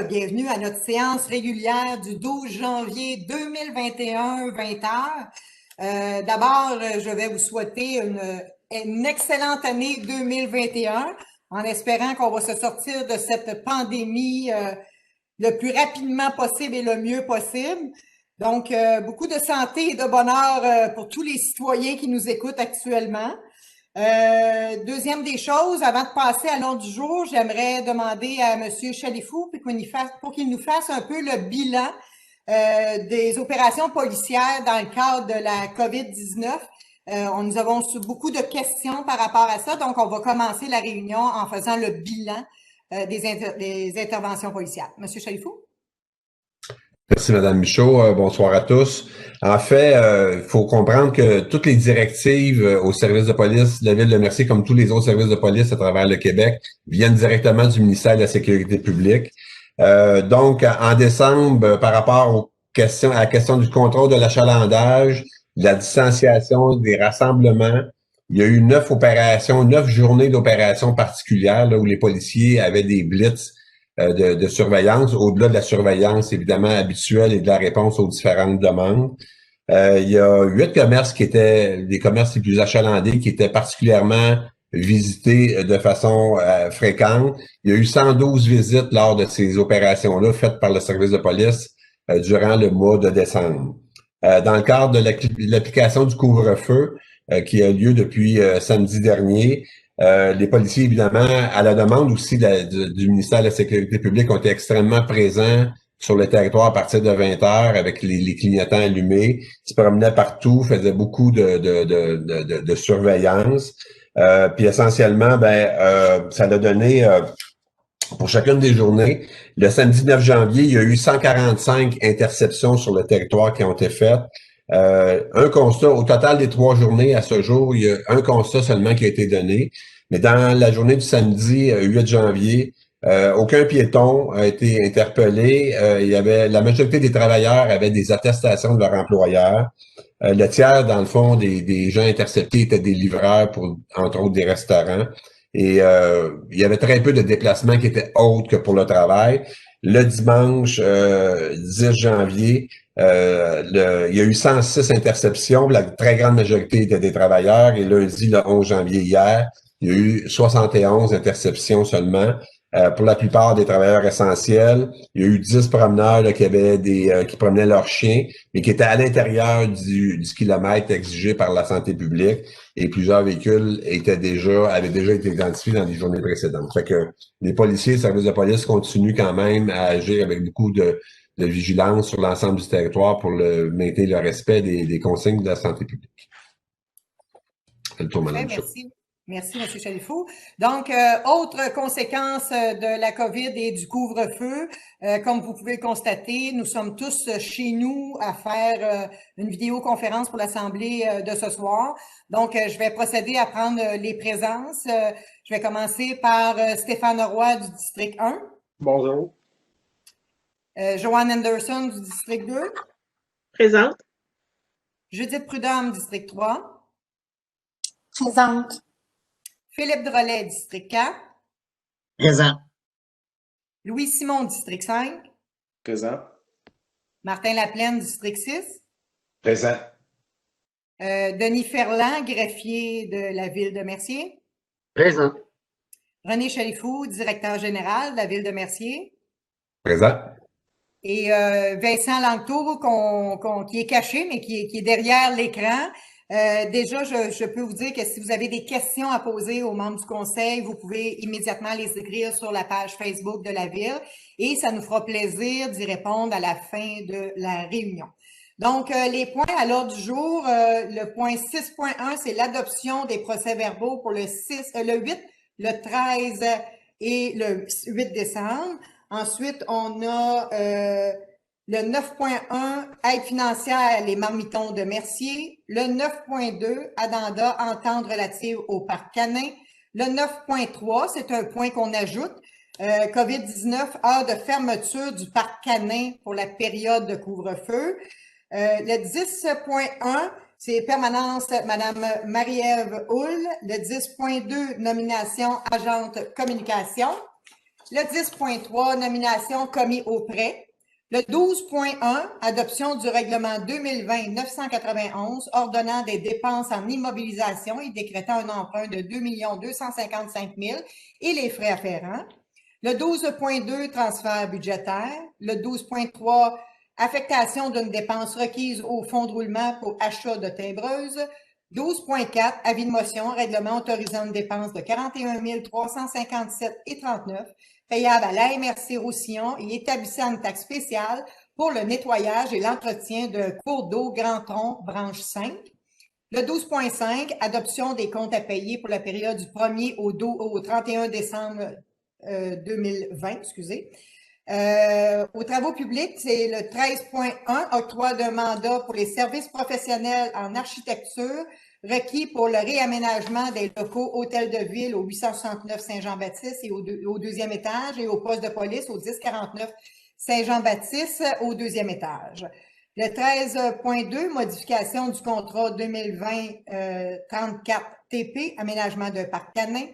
bienvenue à notre séance régulière du 12 janvier 2021, 20h. D'abord, je vais vous souhaiter une excellente année 2021 en espérant qu'on va se sortir de cette pandémie le plus rapidement possible et le mieux possible. Donc, beaucoup de santé et de bonheur pour tous les citoyens qui nous écoutent actuellement. Deuxième des choses, avant de passer à l'ordre du jour, j'aimerais demander à M. Chalifou pour qu'il nous fasse un peu le bilan des opérations policières dans le cadre de la COVID-19. Nous avons beaucoup de questions par rapport à ça, donc on va commencer la réunion en faisant le bilan des interventions policières. M. Chalifou? Merci, Madame Michaud. Bonsoir à tous. En fait, il faut comprendre que toutes les directives aux services de police de la Ville de Mercier, comme tous les autres services de police à travers le Québec, viennent directement du ministère de la Sécurité publique. Donc, en décembre, par rapport à la question du contrôle de l'achalandage, de la distanciation, des rassemblements, il y a eu 9 journées d'opérations particulières là, où les policiers avaient des blitz de surveillance, au-delà de la surveillance évidemment habituelle et de la réponse aux différentes demandes. Il y a 8 commerces qui étaient les commerces les plus achalandés, qui étaient particulièrement visités de façon fréquente. Il y a eu 112 visites lors de ces opérations-là faites par le service de police durant le mois de décembre. Dans le cadre de l'application du couvre-feu qui a lieu depuis samedi dernier, les policiers, évidemment, à la demande aussi du ministère de la Sécurité publique, ont été extrêmement présents sur le territoire à partir de 20 heures avec les clignotants allumés. Ils se promenaient partout, faisaient beaucoup de surveillance. Puis essentiellement, ça a donné pour chacune des journées. Le samedi 9 janvier, il y a eu 145 interceptions sur le territoire qui ont été faites. Un constat, au total des 3 journées à ce jour, il y a un constat seulement qui a été donné. Mais dans la journée du samedi 8 janvier, aucun piéton a été interpellé. Il y avait la majorité des travailleurs avaient des attestations de leur employeur. Le tiers, dans le fond, des gens interceptés étaient des livreurs pour, entre autres, des restaurants. Et il y avait très peu de déplacements qui étaient autres que pour le travail. Le dimanche 10 janvier, il y a eu 106 interceptions. La très grande majorité étaient des travailleurs. Et lundi, le 11 janvier, hier, il y a eu 71 interceptions seulement. Pour la plupart des travailleurs essentiels, il y a eu 10 promeneurs là, qui promenaient leurs chiens, mais qui étaient à l'intérieur du kilomètre exigé par la santé publique. Et plusieurs véhicules avaient déjà été identifiés dans les journées précédentes. Fait que les policiers, les services de police continuent quand même à agir avec beaucoup de vigilance sur l'ensemble du territoire pour maintenir le respect des consignes de la santé publique. C'est le tour, Madame Michaud. Merci. Merci, M. Chalifou. Donc, autre conséquence de la COVID et du couvre-feu, comme vous pouvez le constater, nous sommes tous chez nous à faire une vidéoconférence pour l'Assemblée de ce soir. Donc, je vais procéder à prendre les présences. Je vais commencer par Stéphane Roy du district 1. Bonjour. Joanne Anderson du district 2. Présente. Judith Prudhomme, district 3. Présente. Philippe Drolet, district 4. Présent. Louis Simon, district 5. Présent. Martin Laplaine, district 6. Présent. Denis Ferland, greffier de la Ville de Mercier. Présent. René Chalifou, directeur général de la Ville de Mercier. Présent. Et Vincent Langtour, qui est caché, mais qui est derrière l'écran. Déjà, je peux vous dire que si vous avez des questions à poser aux membres du conseil, vous pouvez immédiatement les écrire sur la page Facebook de la Ville et ça nous fera plaisir d'y répondre à la fin de la réunion. Donc, les points à l'ordre du jour, le point 6.1, c'est l'adoption des procès-verbaux pour le 8, le 13 et le 8 décembre. Ensuite, on a le 9.1, aide financière, les marmitons de Mercier. Le 9.2, addenda, entente relative au parc canin. Le 9.3, c'est un point qu'on ajoute. COVID-19, heure de fermeture du parc canin pour la période de couvre-feu. Le 10.1, c'est permanence Madame Marie-Ève Hull. Le 10.2, nomination agente communication. Le 10.3, nomination commis au prêt. Le 12.1, adoption du règlement 2020-991, ordonnant des dépenses en immobilisation et décrétant un emprunt de 2 255 000 et les frais afférents. Le 12.2, transfert budgétaire. Le 12.3, affectation d'une dépense requise au fonds de roulement pour achat de timbreuses. 12.4, avis de motion, règlement autorisant une dépense de 41 357,39 payable à l'AMRC Roussillon et établissant une taxe spéciale pour le nettoyage et l'entretien d'un cours d'eau Grand Tronc, branche 5. Le 12.5, adoption des comptes à payer pour la période du 1er au 31 décembre 2020, excusez. Aux travaux publics, c'est le 13.1, octroi d'un mandat pour les services professionnels en architecture requis pour le réaménagement des locaux hôtel de ville au 869 Saint-Jean-Baptiste et au deuxième étage et au poste de police au 1049 Saint-Jean-Baptiste au deuxième étage. Le 13.2, modification du contrat 2020-34 TP, aménagement d'un parc canin.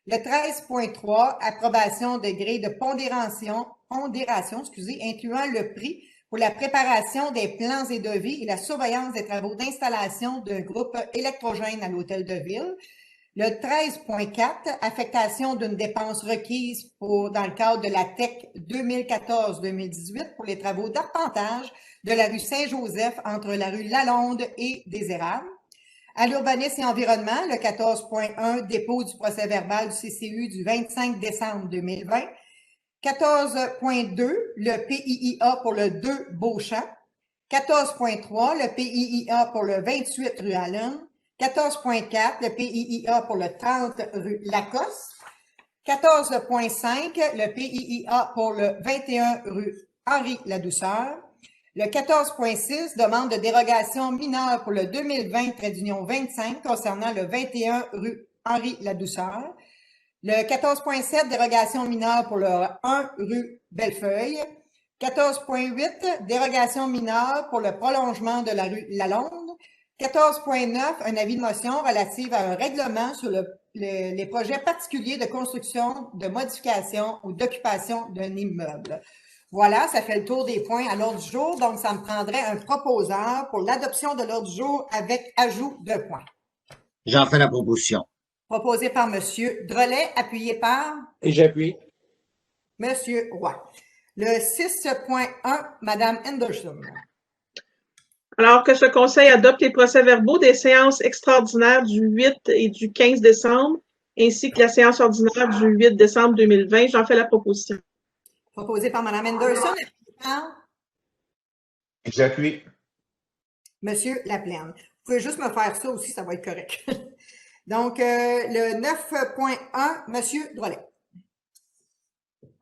Le 13.3, approbation de grille de pondération, incluant le prix pour la préparation des plans et devis et la surveillance des travaux d'installation d'un groupe électrogène à l'hôtel de ville. Le 13.4, affectation d'une dépense requise dans le cadre de la TEC 2014-2018 pour les travaux d'arpentage de la rue Saint-Joseph entre la rue Lalonde et des Érables. À l'urbanisme et environnement, le 14.1, dépôt du procès-verbal du CCU du 25 décembre 2020. 14.2, le PIIA pour le 2 Beauchamp. 14.3, le PIIA pour le 28 rue Allen. 14.4, le PIIA pour le 30 rue Lacoste. 14.5, le PIIA pour le 21 rue Henri Ladouceur. Le 14.6, demande de dérogation mineure pour le 2020-25 concernant le 21 rue Henri Ladouceur. Le 14.7, dérogation mineure pour le 1 rue Bellefeuille. 14.8, dérogation mineure pour le prolongement de la rue Lalonde. 14.9, un avis de motion relative à un règlement sur les projets particuliers de construction, de modification ou d'occupation d'un immeuble. Voilà, ça fait le tour des points à l'ordre du jour. Donc, ça me prendrait un proposeur pour l'adoption de l'ordre du jour avec ajout de points. J'en fais la proposition. Proposé par M. Drolet, appuyé par Et j'appuie. M. Roy. Le 6.1, Mme Henderson. Alors que ce Conseil adopte les procès-verbaux des séances extraordinaires du 8 et du 15 décembre, ainsi que la séance ordinaire du 8 décembre 2020, j'en fais la proposition. Proposé par Mme Henderson, appuyé par J'appuie. M. Laplaine. Vous pouvez juste me faire ça aussi, ça va être correct. Donc, le 9.1, M. Drolet.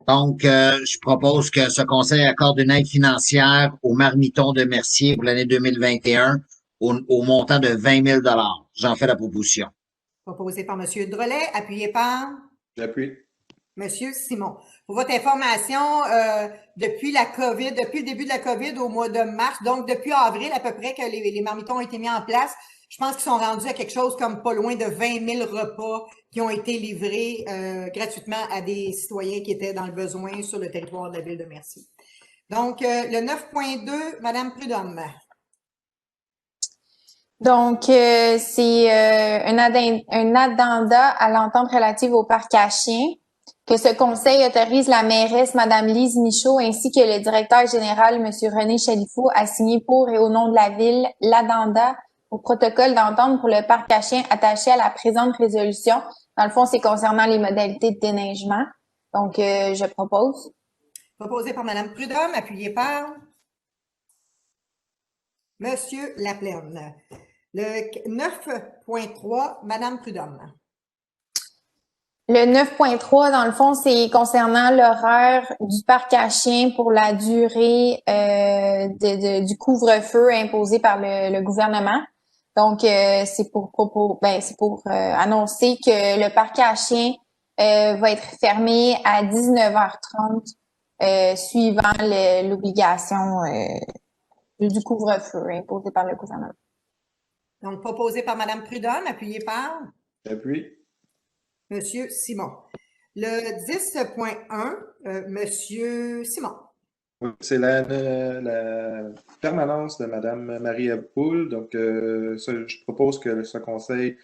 Donc, je propose que ce conseil accorde une aide financière au Marmiton de Mercier pour l'année 2021 au montant de 20 000 $. J'en fais la proposition. Proposé par M. Drolet, appuyé par J'appuie. M. Simon. Pour votre information, depuis le début de la COVID au mois de mars, donc depuis avril à peu près que les marmitons ont été mis en place, je pense qu'ils sont rendus à quelque chose comme pas loin de 20 000 repas qui ont été livrés gratuitement à des citoyens qui étaient dans le besoin sur le territoire de la ville de Mercier. Donc, le 9.2, Mme Prudhomme. Donc, c'est un addenda à l'entente relative au parc à chiens, que ce conseil autorise la mairesse, Mme Lise Michaud, ainsi que le directeur général, M. René Chalifou, à signer pour et au nom de la ville l'addenda au protocole d'entente pour le parc à chiens attaché à la présente résolution. Dans le fond, c'est concernant les modalités de déneigement. Donc, je propose. Proposé par Mme Prudhomme, appuyé par M. Laplaine. Le 9.3, Mme Prudhomme. Le 9.3, dans le fond, c'est concernant l'horaire du parc à chiens pour la durée du couvre-feu imposé par le gouvernement. Donc, c'est pour annoncer que le parc à chiens va être fermé à 19h30 suivant l'obligation du couvre-feu imposé par le gouvernement. Donc, proposé par Mme Prudhomme, appuyé par J'appuie. M. Simon. Le 10.1, Monsieur Simon. Oui, c'est la permanence de Mme Marie Houle. Donc, je propose que ce conseil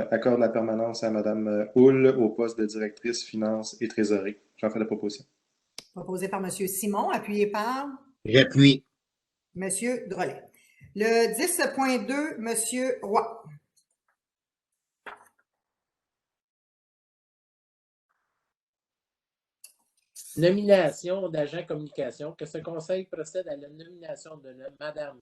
accorde la permanence à Mme Houle au poste de directrice finances et trésorerie. J'en fais la proposition. Proposé par Monsieur Simon, appuyé par J'appuie. Monsieur Drolet. Le 10.2, Monsieur Roy. Nomination d'agent communication, que ce conseil procède à la nomination de Mme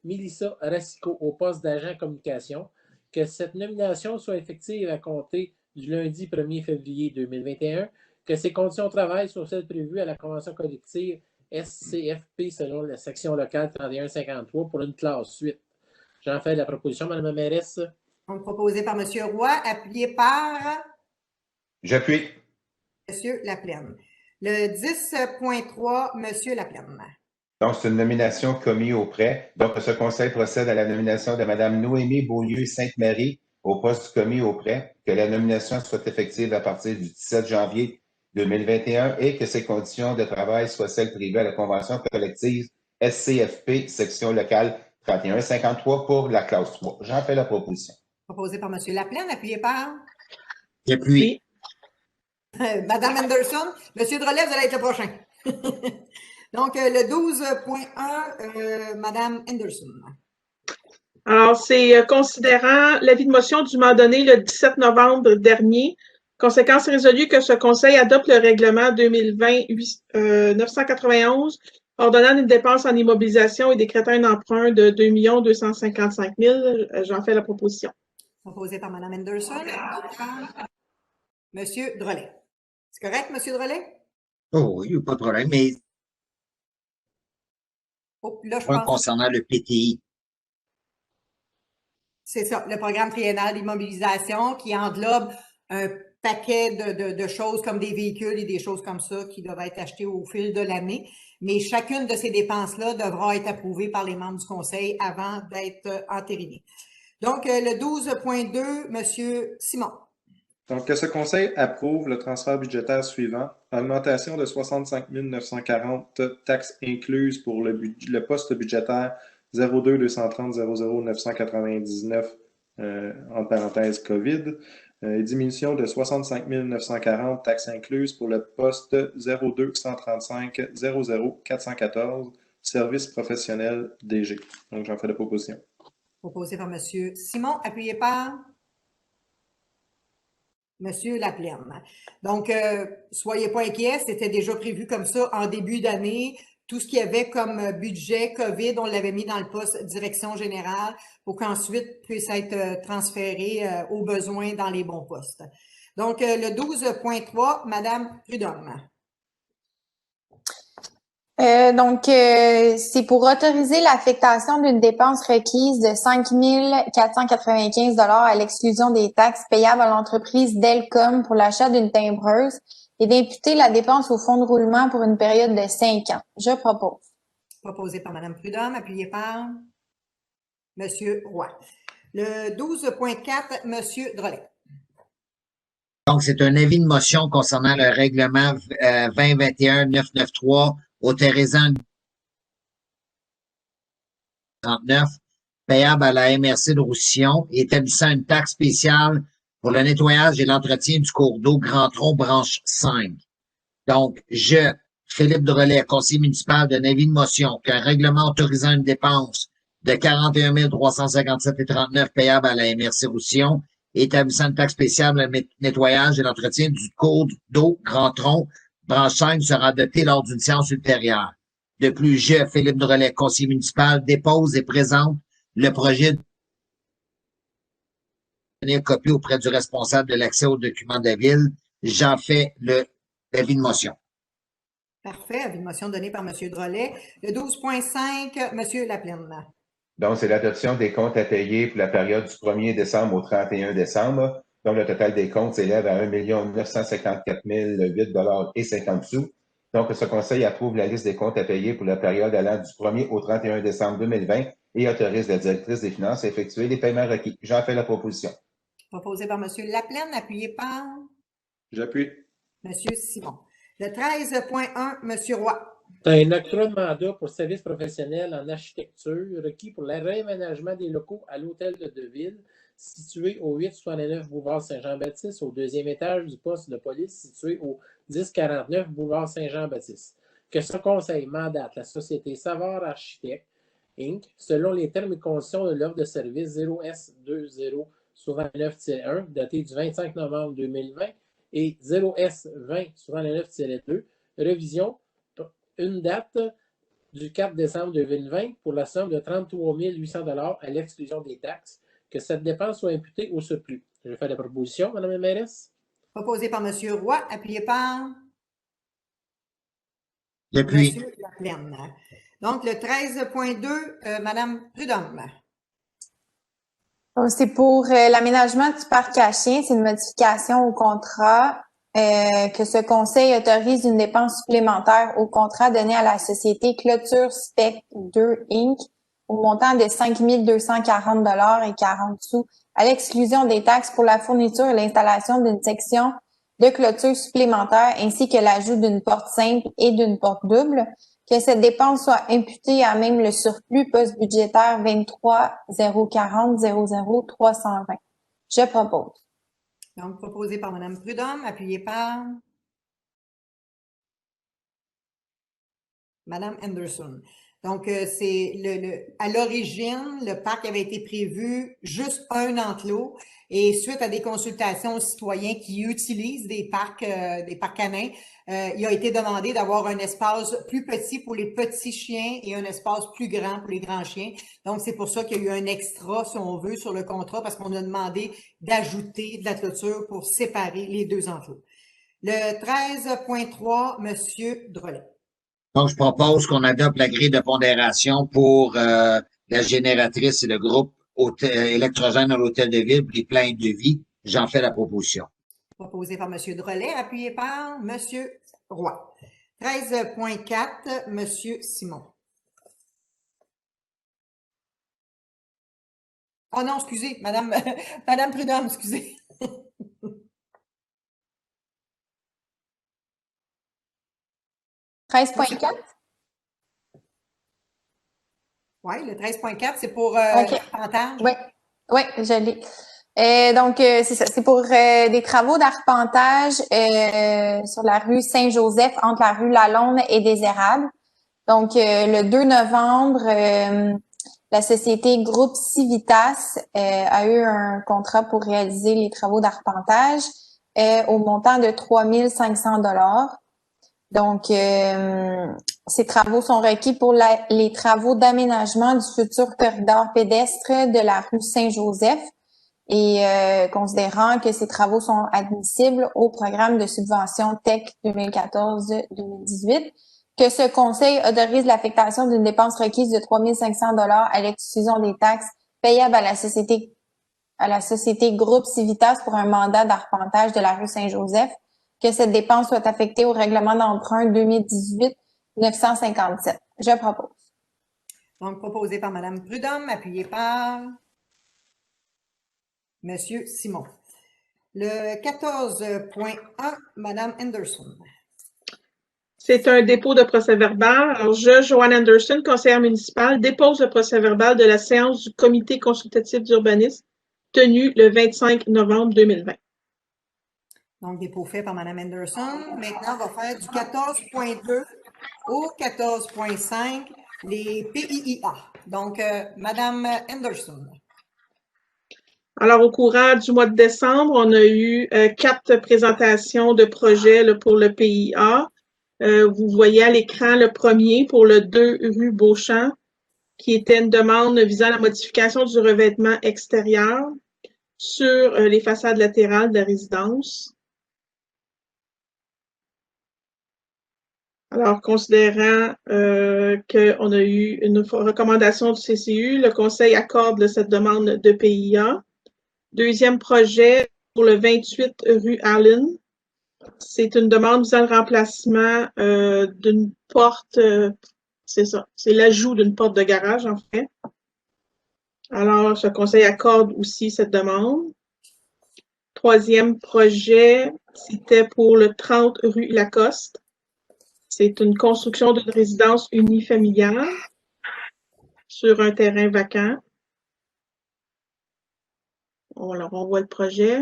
Mélissa Racicot au poste d'agent communication, que cette nomination soit effective à compter du lundi 1er février 2021, que ces conditions de travail soient celles prévues à la convention collective SCFP selon la section locale 3153 pour une classe 8. J'en fais la proposition, Mme la mairesse. Donc, proposé par Monsieur Roy, appuyé par J'appuie. Monsieur Laplaine. Le 10.3, Monsieur Laplaine. Donc, c'est une nomination commise auprès. Donc, ce conseil procède à la nomination de Mme Noémie Beaulieu-Sainte-Marie au poste du commis auprès, que la nomination soit effective à partir du 17 janvier 2021 et que ces conditions de travail soient celles prévues à la convention collective SCFP, section locale 3153 pour la classe 3. J'en fais la proposition. Proposé par Monsieur Laplaine, appuyé par J'appuie. Madame Anderson. Monsieur Drolet, vous allez être le prochain. Donc, le 12.1, Madame Anderson. Alors, c'est considérant l'avis de motion du mandat donné le 17 novembre dernier. Conséquence résolue que ce Conseil adopte le règlement 2020-991 ordonnant une dépense en immobilisation et décrétant un emprunt de 2 255 000. J'en fais la proposition. Proposé par Mme Anderson. Monsieur Drolet. C'est correct, Monsieur Drolet? Oh oui, pas de problème, mais Oh, là, je pas pense. concernant le PTI. C'est ça, le programme triennal d'immobilisation qui englobe un paquet de choses comme des véhicules et des choses comme ça qui doivent être achetées au fil de l'année. Mais chacune de ces dépenses-là devra être approuvée par les membres du Conseil avant d'être entérinée. Donc, le 12.2, Monsieur Simon. Donc, que ce conseil approuve le transfert budgétaire suivant. Augmentation de 65 940 taxes incluses pour le poste budgétaire 02 230 00 999 entre parenthèses COVID. Diminution de 65 940 taxes incluses pour le poste 02 135 00 414 service professionnel DG. Donc, j'en fais la proposition. Proposé par Monsieur Simon, appuyé par Monsieur Laplaine. Donc, soyez pas inquiets, c'était déjà prévu comme ça en début d'année. Tout ce qu'il y avait comme budget COVID, on l'avait mis dans le poste direction générale pour qu'ensuite puisse être transféré aux besoins dans les bons postes. Donc, le 12.3, Madame Prudhomme. C'est pour autoriser l'affectation d'une dépense requise de 5 495 $ à l'exclusion des taxes payables à l'entreprise Delcom pour l'achat d'une timbreuse et d'imputer la dépense au fonds de roulement pour une période de 5 ans. Je propose. Proposé par Madame Prudhomme, appuyé par Monsieur Roy. Le 12.4, Monsieur Drolet. Donc, c'est un avis de motion concernant le règlement 2021-993 autorisant 39 payable à la MRC de Roussillon et établissant une taxe spéciale pour le nettoyage et l'entretien du cours d'eau Grand Tronc, branche 5. Donc, Philippe Drolet, conseiller municipal, d'un avis de motion qu'un règlement autorisant une dépense de 41 357,39 payable à la MRC Roussillon et établissant une taxe spéciale pour le nettoyage et l'entretien du cours d'eau Grand Tronc, branche 5 sera adopté lors d'une séance ultérieure. De plus, Philippe Drolet, conseiller municipal, dépose et présente le projet de tenir copie auprès du responsable de l'accès aux documents de la ville. J'en fais l'avis de motion. Parfait. Avis de motion donné par M. Drolet. Le 12.5, M. Laplaine. Donc, c'est l'adoption des comptes à payer pour la période du 1er décembre au 31 décembre. Donc, le total des comptes s'élève à 1 954 008 et 50 sous. Donc, ce conseil approuve la liste des comptes à payer pour la période allant du 1er au 31 décembre 2020 et autorise la directrice des finances à effectuer les paiements requis. J'en fais la proposition. Proposé par M. Laplaine, appuyé par J'appuie. Monsieur Simon. Le 13.1, Monsieur Roy. Un octroi de mandat pour service professionnel en architecture requis pour le réaménagement des locaux à l'hôtel de Deville, situé au 869 boulevard Saint-Jean-Baptiste, au deuxième étage du poste de police situé au 1049 boulevard Saint-Jean-Baptiste. Que ce conseil mandate la société Savard Architectes, Inc., selon les termes et conditions de l'offre de service 0S20-9-1, datée du 25 novembre 2020, et 0S20-9-2, révision une date du 4 décembre 2020 pour la somme de 33 800 $ à l'exclusion des taxes, que cette dépense soit imputée au surplus. Je fais la proposition, Mme la mairesse. Proposé par Monsieur Roy, appuyé par Depuis. Monsieur Laplaine. Donc, le 13.2, Mme Prudhomme. C'est pour l'aménagement du parc à chiens. C'est une modification au contrat. Que ce conseil autorise une dépense supplémentaire au contrat donné à la société Clôture Spec 2 Inc. au montant de 5 240 $ et 40 sous à l'exclusion des taxes pour la fourniture et l'installation d'une section de clôture supplémentaire ainsi que l'ajout d'une porte simple et d'une porte double. Que cette dépense soit imputée à même le surplus poste budgétaire 23 040 00 320. Je propose. Donc, proposé par Mme Prudhomme, appuyé par Mme Anderson. Donc, c'est à l'origine, le parc avait été prévu juste un enclos et suite à des consultations aux citoyens qui utilisent des parcs canins, il a été demandé d'avoir un espace plus petit pour les petits chiens et un espace plus grand pour les grands chiens. Donc, c'est pour ça qu'il y a eu un extra, si on veut, sur le contrat parce qu'on a demandé d'ajouter de la clôture pour séparer les deux enclos. Le 13.3, Monsieur Drolet. Donc, je propose qu'on adopte la grille de pondération pour la génératrice et le groupe électrogène à l'hôtel de ville pour les plans de vie. J'en fais la proposition. Proposé par M. Drolet, appuyé par M. Roy. 13.4, M. Simon. Oh non, excusez, Madame Prudhomme, excusez. « 13.4 » Oui, le 13.4, c'est pour l'arpentage. Oui, je l'ai. Donc, c'est ça, c'est pour des travaux d'arpentage sur la rue Saint-Joseph, entre la rue Lalonde et des Érables. Donc, le 2 novembre, la société Groupe Civitas a eu un contrat pour réaliser les travaux d'arpentage au montant de 3 500 $. Donc, ces travaux sont requis pour les travaux d'aménagement du futur corridor pédestre de la rue Saint-Joseph et considérant que ces travaux sont admissibles au programme de subvention TEC 2014-2018, que ce conseil autorise l'affectation d'une dépense requise de 3 500 $ à l'exclusion des taxes payables à la société Groupe Civitas pour un mandat d'arpentage de la rue Saint-Joseph, que cette dépense soit affectée au règlement d'emprunt 2018-957. Je propose. Donc, proposé par Mme Prudhomme, appuyé par M. Simon. Le 14.1, Mme Anderson. C'est un dépôt de procès-verbal. Alors, Joanne Anderson, conseillère municipale, dépose le procès-verbal de la séance du comité consultatif d'urbanisme tenue le 25 novembre 2020. Donc, dépôt fait par Mme Anderson. Maintenant, on va faire du 14.2 au 14.5, les PIIA. Donc, Mme Anderson. Alors, au courant du mois de décembre, on a eu 4 présentations de projets là, pour le PIA. Vous voyez à l'écran le premier pour le 2 rue Beauchamp, qui était une demande visant la modification du revêtement extérieur sur les façades latérales de la résidence. Alors, considérant qu'on a eu une recommandation du CCU, le Conseil accorde cette demande de PIA. Deuxième projet pour le 28 rue Allen. C'est une demande visant le remplacement d'une porte, c'est ça, c'est l'ajout d'une porte de garage en fait. Alors, ce conseil accorde aussi cette demande. Troisième projet C'était pour le 30 rue Lacoste. C'est une construction d'une résidence unifamiliale sur un terrain vacant. Alors, on voit le projet.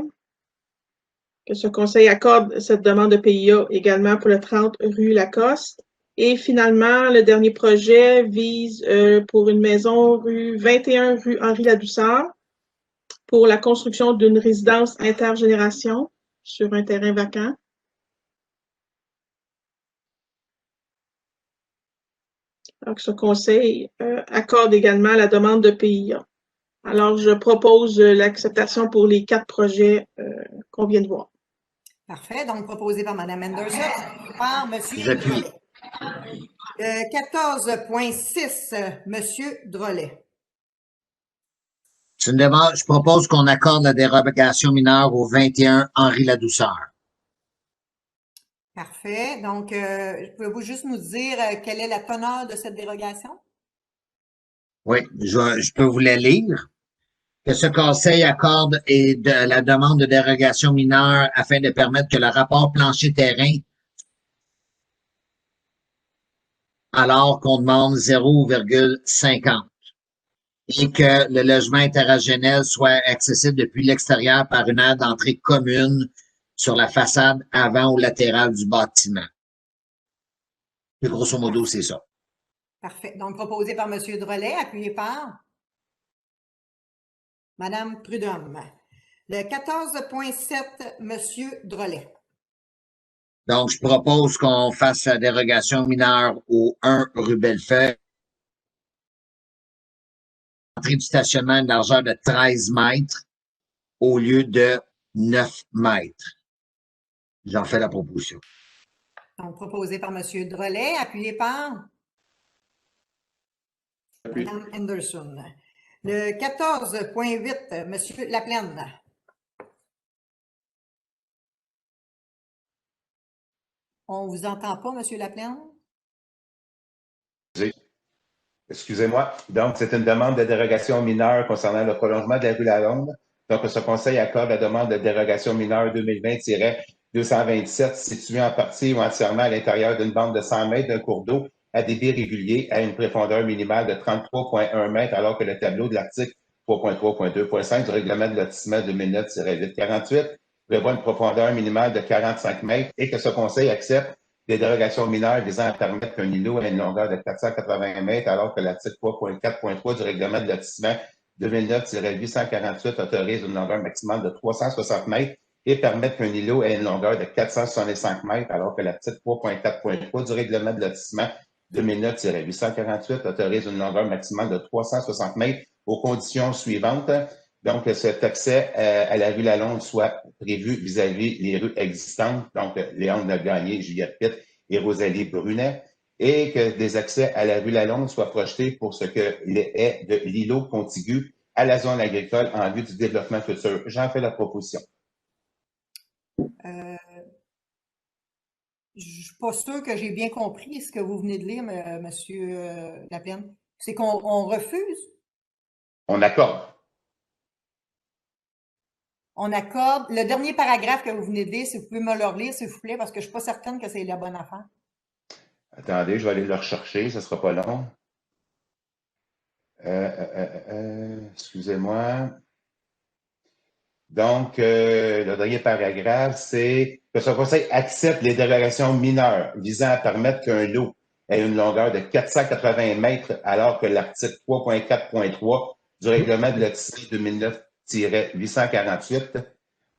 Que ce conseil accorde cette demande de PIA également pour le 30 rue Lacoste. Et finalement, le dernier projet vise pour une maison 21 rue Henri-Ladouceur pour la construction d'une résidence intergénération sur un terrain vacant. Donc, ce conseil accorde également la demande de PIA. Alors, je propose l'acceptation pour les 4 projets qu'on vient de voir. Parfait. Donc, proposé par Mme Anderson, par M. J'appuie. 14.6, M. Drolet. C'est une demande, je propose qu'on accorde la dérogation mineure au 21 Henri Ladouceur. Parfait. Donc, pouvez-vous juste nous dire quelle est la teneur de cette dérogation? Oui, je peux vous la lire. Que ce conseil accorde la demande de dérogation mineure afin de permettre que le rapport plancher-terrain, alors qu'on demande 0,50, et que le logement interagénel soit accessible depuis l'extérieur par une aire d'entrée commune sur la façade avant ou latérale du bâtiment. Et grosso modo, c'est ça. Parfait. Donc, proposé par M. Drolet, appuyé par Mme Prudhomme. Le 14.7, M. Drolet. Donc, je propose qu'on fasse la dérogation mineure au 1 rue Bellefeuille. Entrée du stationnement une largeur de 13 mètres au lieu de 9 mètres. J'en fais la proposition. Donc, proposé par M. Drolet, appuyé par Mme Anderson. Le 14.8, M. Laplaine. On ne vous entend pas, M. Laplaine? Excusez-moi. Donc, c'est une demande de dérogation mineure concernant le prolongement de la rue Lalonde. Donc, ce conseil accorde la demande de dérogation mineure 2020-227 située en partie ou entièrement à l'intérieur d'une bande de 100 mètres d'un cours d'eau à débit régulier à une profondeur minimale de 33,1 mètres, alors que le tableau de l'article 3.3.2.5 du règlement de lotissement 2009-848 prévoit une profondeur minimale de 45 mètres et que ce conseil accepte des dérogations mineures visant à permettre qu'un îlot ait une longueur de 480 mètres, alors que l'article 3.4.3 du règlement de lotissement 2009-848 autorise une longueur maximale de 360 mètres et permettre qu'un îlot ait une longueur de 465 mètres, alors que l'article 3.4.3 du règlement de lotissement 2009-848 autorise une longueur maximale de 360 mètres aux conditions suivantes. Donc, cet accès à la rue Lalonde soit prévu vis-à-vis les rues existantes, donc Léon de Gagné, Juliette Pitt et Rosalie Brunet, et que des accès à la rue Lalonde soient projetés pour ce que les haies de l'îlot contigu à la zone agricole en vue du développement futur. J'en fais la proposition. Je ne suis pas sûre que j'ai bien compris ce que vous venez de lire, M. Laplaine. C'est qu'on refuse? On accorde. On accorde. Le dernier paragraphe que vous venez de lire, si vous pouvez me le relire, s'il vous plaît, parce que je ne suis pas certaine que c'est la bonne affaire. Attendez, je vais aller le rechercher, ça ne sera pas long. Excusez-moi. Donc, le dernier paragraphe, c'est que ce conseil accepte les dérogations mineures visant à permettre qu'un lot ait une longueur de 480 mètres, alors que l'article 3.4.3 du règlement de lotissement 2009-848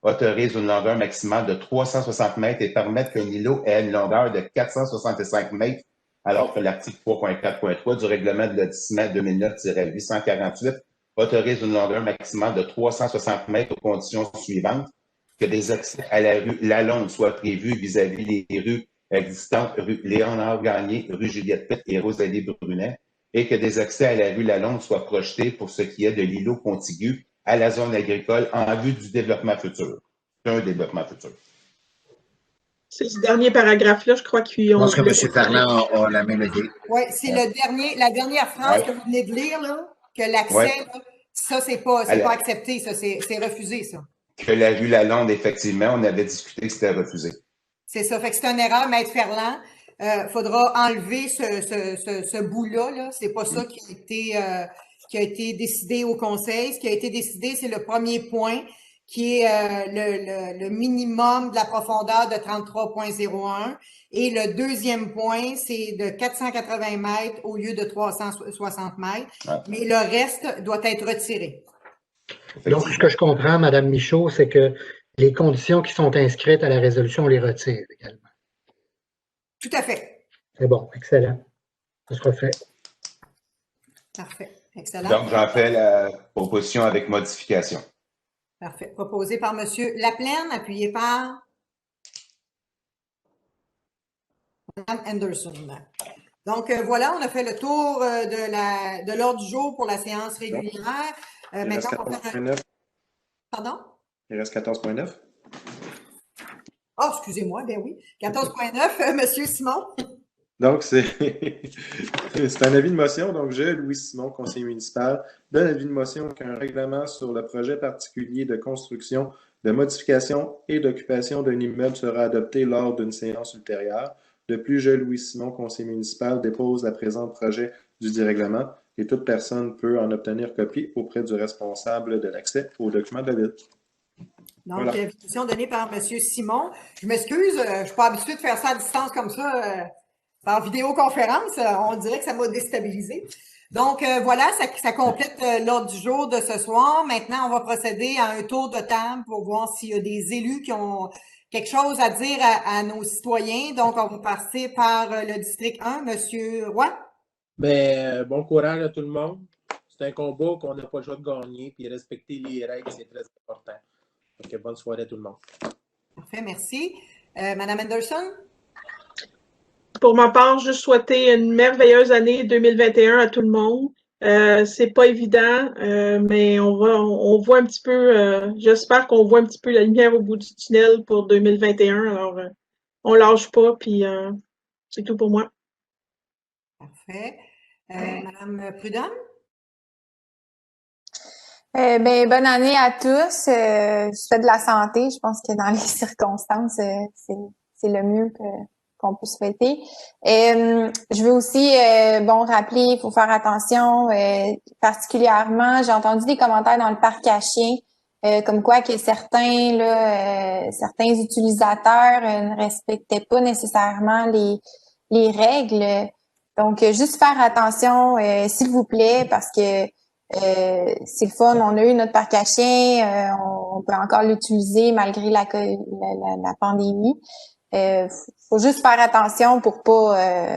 autorise une longueur maximale de 360 mètres et permettre qu'un îlot ait une longueur de 465 mètres, alors que l'article 3.4.3 du règlement de lotissement 2009-848 autorise une longueur maximale de 360 mètres aux conditions suivantes, que des accès à la rue Lalonde soient prévus vis-à-vis les rues existantes, rue Léonard Gagné, rue Juliette Pitt et Rosalie Brunet, et que des accès à la rue Lalonde soient projetés pour ce qui est de l'îlot contigu à la zone agricole en vue du développement futur. C'est un développement futur. C'est ce dernier paragraphe-là, je crois qu'ils ont... Je pense que M. Ferland a la même idée. Oui, c'est la dernière phrase que vous venez de lire, là, que l'accès, ça, c'est pas accepté, ça, c'est refusé, ça. que la rue Lalonde, effectivement, on avait discuté que c'était refusé. C'est ça. Fait que c'est une erreur, Maître Ferland. Faudra enlever ce bout-là. Là. C'est pas ça qui a été décidé au Conseil. Ce qui a été décidé, c'est le premier point, qui est le minimum de la profondeur de 33,01. Et le deuxième point, c'est de 480 mètres au lieu de 360 mètres. Ah. Mais le reste doit être retiré. Donc, ce que je comprends, Mme Michaud, c'est que les conditions qui sont inscrites à la résolution, on les retire également. Tout à fait. C'est bon, excellent. Ça sera fait. Parfait, excellent. Donc, j'en fais la proposition avec modification. Parfait. Proposé par M. Laplaine, appuyé par Mme Anderson. Donc, voilà, on a fait le tour de l'ordre du jour pour la séance régulière. Maintenant, on va faire... Pardon? Il reste 14,9. Ah, oh, excusez-moi, ben oui. 14,9, M. Simon. Donc, c'est un avis de motion. Donc, je, Louis Simon, conseiller municipal, donne avis de motion qu'un règlement sur le projet particulier de construction, de modification et d'occupation d'un immeuble sera adopté lors d'une séance ultérieure. De plus, je, Louis Simon, conseiller municipal, dépose la présente projet du règlement et toute personne peut en obtenir copie auprès du responsable de l'accès aux documents de la ville. Donc, voilà. Invitation donnée par M. Simon. Je m'excuse, je ne suis pas habituée de faire ça à distance comme ça, par vidéoconférence. On dirait que ça m'a déstabilisé. Donc, voilà, ça complète l'ordre du jour de ce soir. Maintenant, on va procéder à un tour de table pour voir s'il y a des élus qui ont quelque chose à dire à nos citoyens. Donc, on va passer par le district 1. M. Roy? Bien, bon courage à tout le monde. C'est un combat qu'on n'a pas le choix de gagner, puis respecter les règles, c'est très important. Donc, bonne soirée à tout le monde. Parfait, merci. Madame Anderson? Pour ma part, je souhaiter une merveilleuse année 2021 à tout le monde. C'est pas évident, mais on voit un petit peu, j'espère qu'on voit un petit peu la lumière au bout du tunnel pour 2021. Alors, on lâche pas, puis c'est tout pour moi. Parfait. Madame Prudhomme? Ben, bonne année à tous. Je souhaite de la santé. Je pense que dans les circonstances, c'est le mieux qu'on peut souhaiter. Je veux aussi rappeler, il faut faire attention. Particulièrement, j'ai entendu des commentaires dans le parc à chiens, comme quoi que certains utilisateurs ne respectaient pas nécessairement les règles. Donc, juste faire attention, s'il vous plaît, parce que c'est le fun, on a eu notre parc à chiens, on peut encore l'utiliser malgré la pandémie. Faut juste faire attention pour pas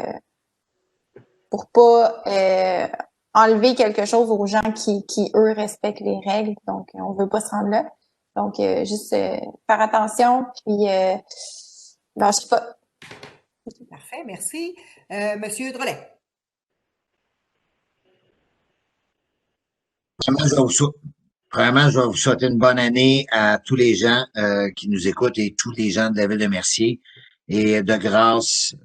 enlever quelque chose aux gens qui eux respectent les règles. Donc, on veut pas se rendre là. Donc, juste faire attention, puis lâchez pas. Parfait, merci. Monsieur Drolet. Vraiment, je vais vous souhaiter une bonne année à tous les gens qui nous écoutent et tous les gens de la ville de Mercier. Et de grâce,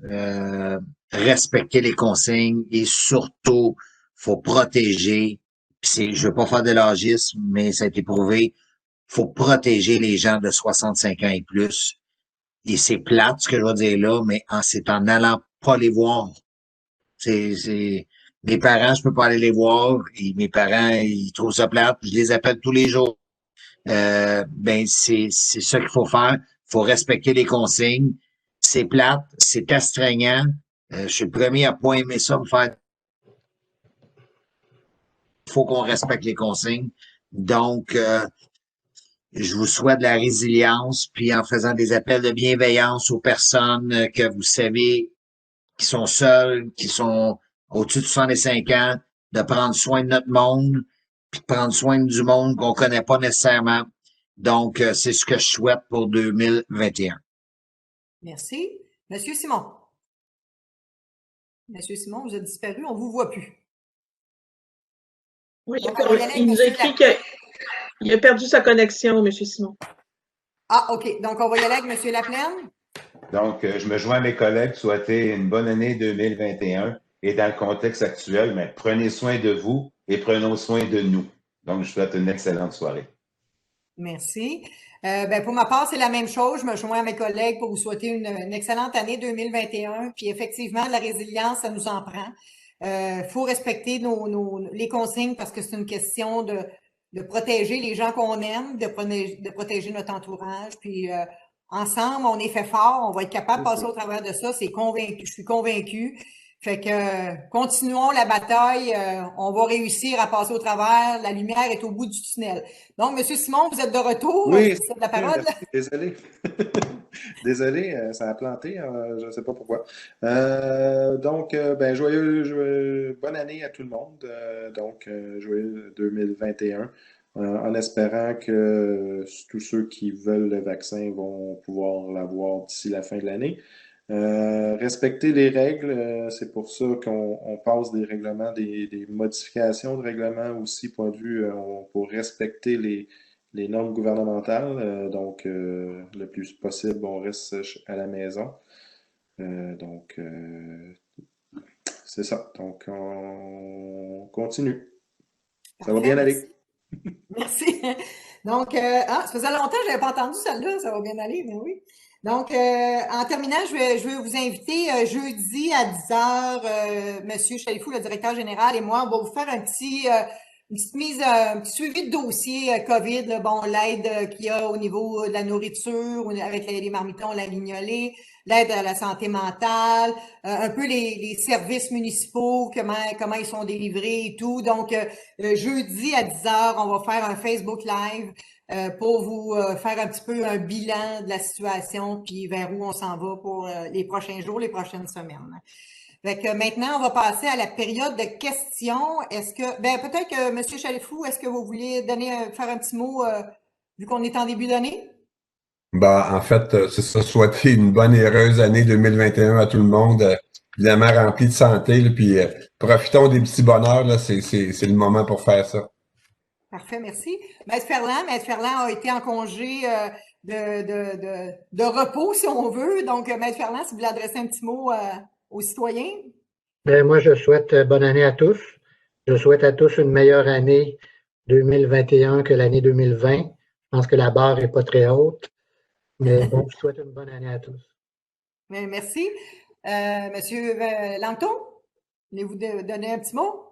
respecter les consignes et surtout, faut protéger. Je veux pas faire de l'agisme, mais ça a été prouvé. Faut protéger les gens de 65 ans et plus. Et c'est plate ce que je vais dire là, mais c'est en allant pas les voir. Mes parents, je peux pas aller les voir. Et mes parents, ils trouvent ça plate. Je les appelle tous les jours. C'est ça qu'il faut faire. Il faut respecter les consignes. C'est plate, c'est astreignant. Je suis le premier à pas aimer ça, me faire. Il faut qu'on respecte les consignes. Donc, je vous souhaite de la résilience, puis en faisant des appels de bienveillance aux personnes que vous savez qui sont seules, qui sont au-dessus de 65 ans, de prendre soin de notre monde, puis de prendre soin du monde qu'on connaît pas nécessairement. Donc, c'est ce que je souhaite pour 2021. Merci. Monsieur Simon. Monsieur Simon, vous êtes disparu, on ne vous voit plus. Oui, il nous a écrit qu'il a perdu sa connexion, Monsieur Simon. Ah, OK. Donc, on va y aller avec Monsieur Laplaine. Donc, je me joins à mes collègues, souhaiter une bonne année 2021. Et dans le contexte actuel, mais prenez soin de vous et prenons soin de nous. Donc, je vous souhaite une excellente soirée. Merci. Pour ma part, c'est la même chose. Je me joins à mes collègues pour vous souhaiter une excellente année 2021. Puis effectivement, la résilience, ça nous en prend. Faut respecter les consignes parce que c'est une question de protéger les gens qu'on aime, de protéger notre entourage. Puis ensemble, on est fait fort, on va être capable de passer au travers de ça. Je suis convaincue. Fait que continuons la bataille, on va réussir à passer au travers, la lumière est au bout du tunnel. Donc, M. Simon, vous êtes de retour, Oui, je vous cède la parole. merci. Désolé. Désolé, ça a planté, je ne sais pas pourquoi. Bonne année à tout le monde. Joyeux 2021, en espérant que tous ceux qui veulent le vaccin vont pouvoir l'avoir d'ici la fin de l'année. Respecter les règles, c'est pour ça qu'on passe des règlements, des modifications de règlements aussi, point de vue, pour respecter les normes gouvernementales. Le plus possible, on reste à la maison. C'est ça. Donc, on continue. Ça va bien aller. Merci. Donc, ça faisait longtemps que je n'avais pas entendu celle-là, ça va bien aller, mais oui. Donc, en terminant, je vais vous inviter jeudi à 10h, Monsieur Chalifou, le directeur général, et moi, on va vous faire une petite mise, un petit suivi de dossier COVID, là, bon, l'aide qu'il y a au niveau de la nourriture, avec les marmitons, la lignolée, l'aide à la santé mentale, un peu les services municipaux, comment ils sont délivrés et tout. Donc, jeudi à 10h, on va faire un Facebook Live pour vous faire un petit peu un bilan de la situation, puis vers où on s'en va pour les prochains jours, les prochaines semaines. Fait que maintenant, on va passer à la période de questions. Est-ce que, peut-être que M. Chalifou, est-ce que vous vouliez faire un petit mot, vu qu'on est en début d'année? En fait, c'est ça, souhaiter une bonne et heureuse année 2021 à tout le monde, évidemment remplie de santé, là, puis profitons des petits bonheurs, là, c'est le moment pour faire ça. Parfait, merci. Maître Ferland a été en congé de repos, si on veut. Donc, Maître Ferland, si vous voulez adresser un petit mot aux citoyens. Moi, je souhaite bonne année à tous. Je souhaite à tous une meilleure année 2021 que l'année 2020. Je pense que la barre n'est pas très haute. Mais bon, je souhaite une bonne année à tous. Merci. Monsieur Langton, voulez-vous donner un petit mot?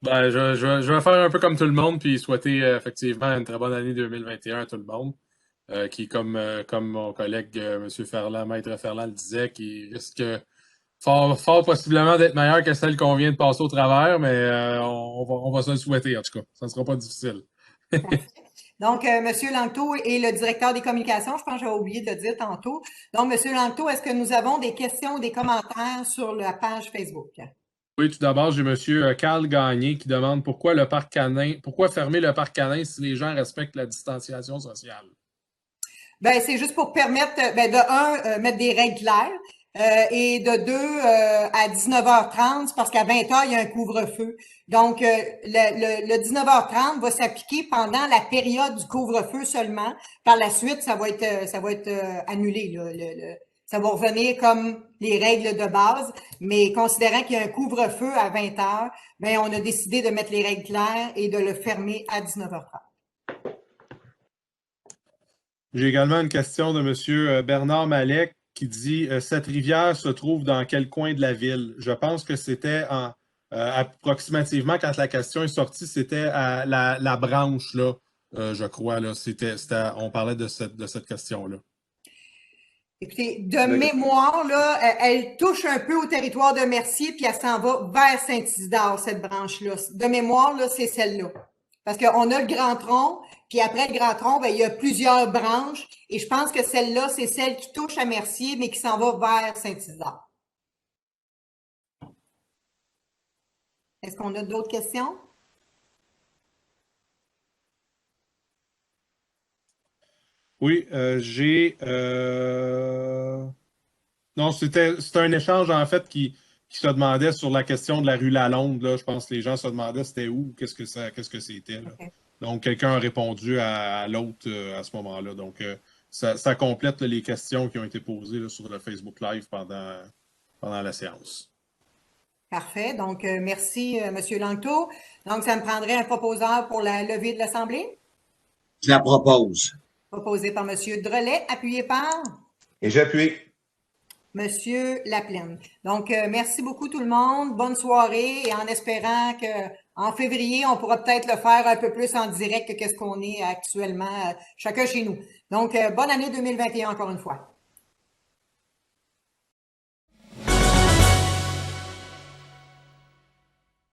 Je vais faire un peu comme tout le monde, puis souhaiter effectivement une très bonne année 2021 à tout le monde, qui, comme mon collègue M. Ferland, Maître Ferland le disait, qui risque fort possiblement d'être meilleure que celle qu'on vient de passer au travers, mais on va se le souhaiter en tout cas. Ça ne sera pas difficile. Donc, M. Langto est le directeur des communications. Je pense que j'avais oublié de le dire tantôt. Donc, M. Langto, est-ce que nous avons des questions ou des commentaires sur la page Facebook? Oui, tout d'abord, j'ai M. Carl Gagné qui demande pourquoi fermer le parc canin si les gens respectent la distanciation sociale? C'est juste pour permettre, mettre des règles claires. Et de 2 à 19h30, c'est parce qu'à 20h, il y a un couvre-feu. Donc, le 19h30 va s'appliquer pendant la période du couvre-feu seulement. Par la suite, ça va être annulé. Ça va revenir comme les règles de base. Mais considérant qu'il y a un couvre-feu à 20h, on a décidé de mettre les règles claires et de le fermer à 19h30. J'ai également une question de M. Bernard Malek qui dit cette rivière se trouve dans quel coin de la ville? Je pense que c'était approximativement, quand la question est sortie, c'était à la branche, là, je crois. Là, on parlait de cette question-là. Écoutez, de mémoire, là, elle touche un peu au territoire de Mercier, puis elle s'en va vers Saint-Isidore, cette branche-là. De mémoire, là, c'est celle-là. Parce qu'on a le Grand Tronc, puis après le Grand Tronc, il y a plusieurs branches, et je pense que celle-là, c'est celle qui touche à Mercier, mais qui s'en va vers Saint-Isidore. Est-ce qu'on a d'autres questions? Oui, j'ai... Non, c'était un échange, en fait, qui se demandait sur la question de la rue Lalonde. Là. Je pense que les gens se demandaient c'était où, qu'est-ce que c'était. Là. Okay. Donc, quelqu'un a répondu à l'autre à ce moment-là. Donc, ça complète là, les questions qui ont été posées là, sur le Facebook Live pendant la séance. Parfait. Donc, merci, M. Langto. Donc, ça me prendrait un proposeur pour la levée de l'Assemblée? Je la propose. Proposé par M. Drolet, appuyé par Et j'appuie. M. Laplaine. Donc, merci beaucoup tout le monde. Bonne soirée et en espérant qu'en février, on pourra peut-être le faire un peu plus en direct que ce qu'on est actuellement, chacun chez nous. Donc, bonne année 2021 encore une fois.